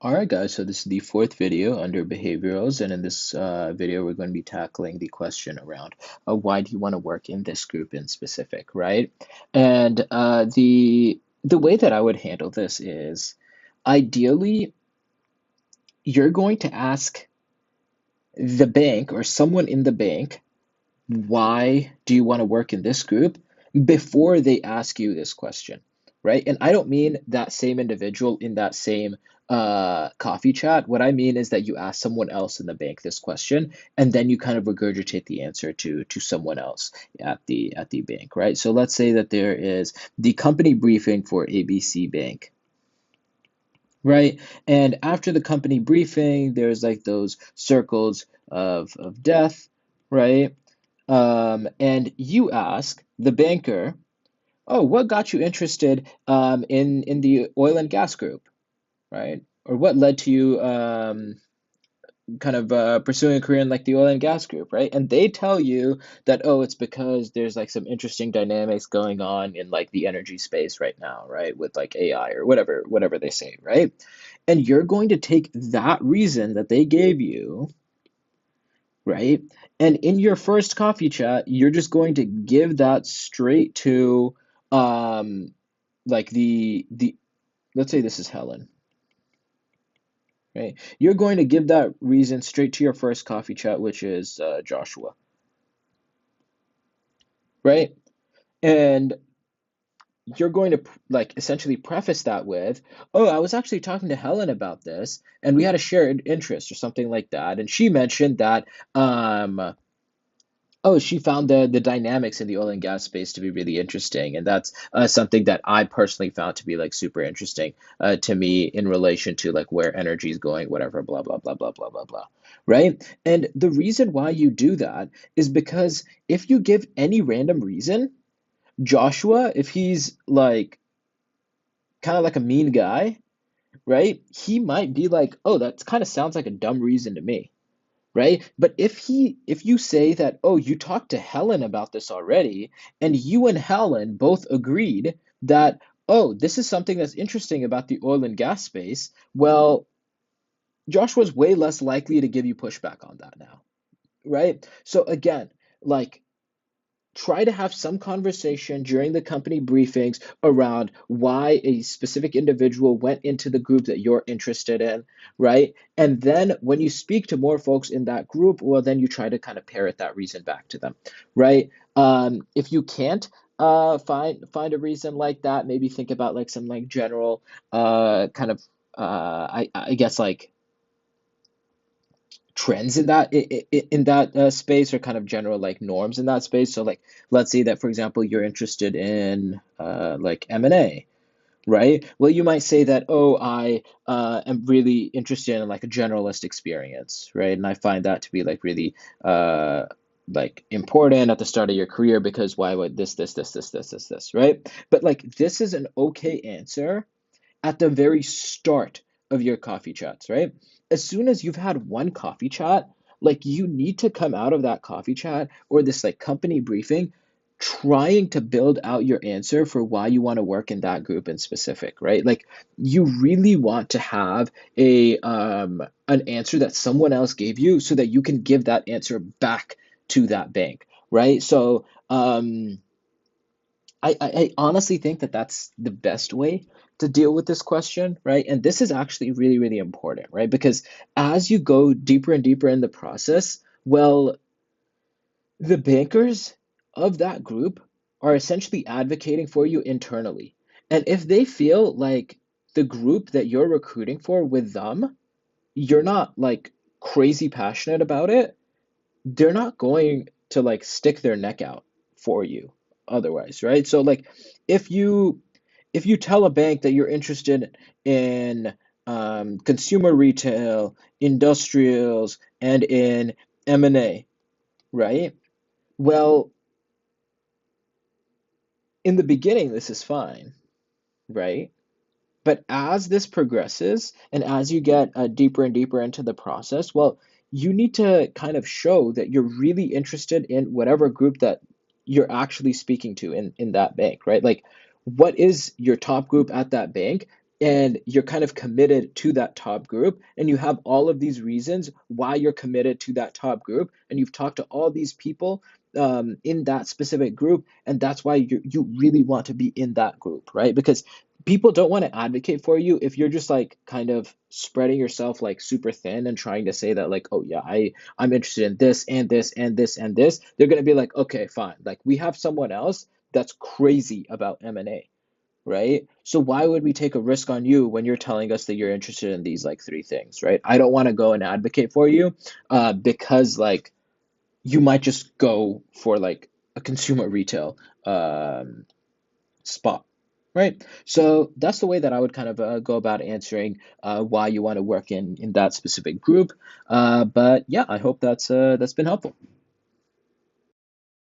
All right, guys, so this is the fourth video under behaviorals, and in this video, we're going to be tackling the question around why do you want to work in this group in specific, right? And the way that I would handle this is ideally, you're going to ask the bank or someone in the bank, why do you want to work in this group before they ask you this question, right? And I don't mean that same individual in that same coffee chat. What I mean is that you ask someone else in the bank this question, and then you kind of regurgitate the answer to someone else at the bank, right? So let's say that there is the company briefing for ABC Bank. Right. And after the company briefing, there's like those circles of death, right? And you ask the banker, "Oh, what got you interested in the oil and gas group, right? Or what led to you kind of pursuing a career in like the oil and gas group, right?" And they tell you that, oh, it's because there's like some interesting dynamics going on in like the energy space right now, right? With like AI or whatever they say, right? And you're going to take that reason that they gave you, right? And in your first coffee chat, you're just going to give that straight to um like the let's say this is Helen, right? You're going to give that reason straight to your first coffee chat, which is Joshua, right? And you're going to like essentially preface that with, "Oh, I was actually talking to Helen about this, and we had a shared interest," or something like that. And she mentioned that oh, she found the dynamics in the oil and gas space to be really interesting, and that's something that I personally found to be like super interesting to me in relation to like where energy is going, whatever, blah blah blah blah blah blah blah, right? And the reason why you do that is because if you give any random reason, Joshua, if he's like kind of like a mean guy, right? He might be like, "Oh, that kind of sounds like a dumb reason to me." Right? But if you say that, "Oh, you talked to Helen about this already, and you and Helen both agreed that, oh, this is something that's interesting about the oil and gas space," well, Joshua's way less likely to give you pushback on that now, right? So again, like try to have some conversation during the company briefings around why a specific individual went into the group that you're interested in, right? And then when you speak to more folks in that group, well, then you try to kind of parrot that reason back to them, right? If you can't find a reason like that, maybe think about like some like general kind of I guess like trends in that space, or kind of general like norms in that space. So like let's say that for example you're interested in like M&A, right? Well, you might say that, "Oh, I am really interested in like a generalist experience," right? And I find that to be like uh like important at the start of your career because why would this, right? But like this is an okay answer at the very start of your coffee chats, right? As soon as you've had one coffee chat, like you need to come out of that coffee chat or this like company briefing trying to build out your answer for why you want to work in that group in specific, right? Like you really want to have a an answer that someone else gave you so that you can give that answer back to that bank, right? So I honestly think that that's the best way to deal with this question, right? And this is actually really, really important, right? Because as you go deeper and deeper in the process, well, the bankers of that group are essentially advocating for you internally. And if they feel like the group that you're recruiting for with them, you're not like crazy passionate about it, they're not going to like stick their neck out for you otherwise, right? So like if you if you tell a bank that you're interested in consumer retail, industrials, and in M&A, right? Well, in the beginning, this is fine, right? But as this progresses and as you get deeper and deeper into the process, well, you need to kind of show that you're really interested in whatever group that you're actually speaking to in that bank, right? Like, what is your top group at that bank? and you're kind of committed to that top group, and you have all of these reasons why you're committed to that top group, and you've talked to all these people in that specific group, and that's why you really want to be in that group, right? Because people don't want to advocate for you if you're just like kind of spreading yourself like super thin and trying to say that like, oh yeah, I'm interested in this and this and this and this. They're going to be like, okay, fine, like we have someone else that's crazy about M&A, right? So why would we take a risk on you when you're telling us that you're interested in these like three things, right? I don't want to go and advocate for you because like you might just go for like a consumer retail spot, right? So that's the way that I would kind of go about answering why you want to work in that specific group. But yeah, I hope that's been helpful.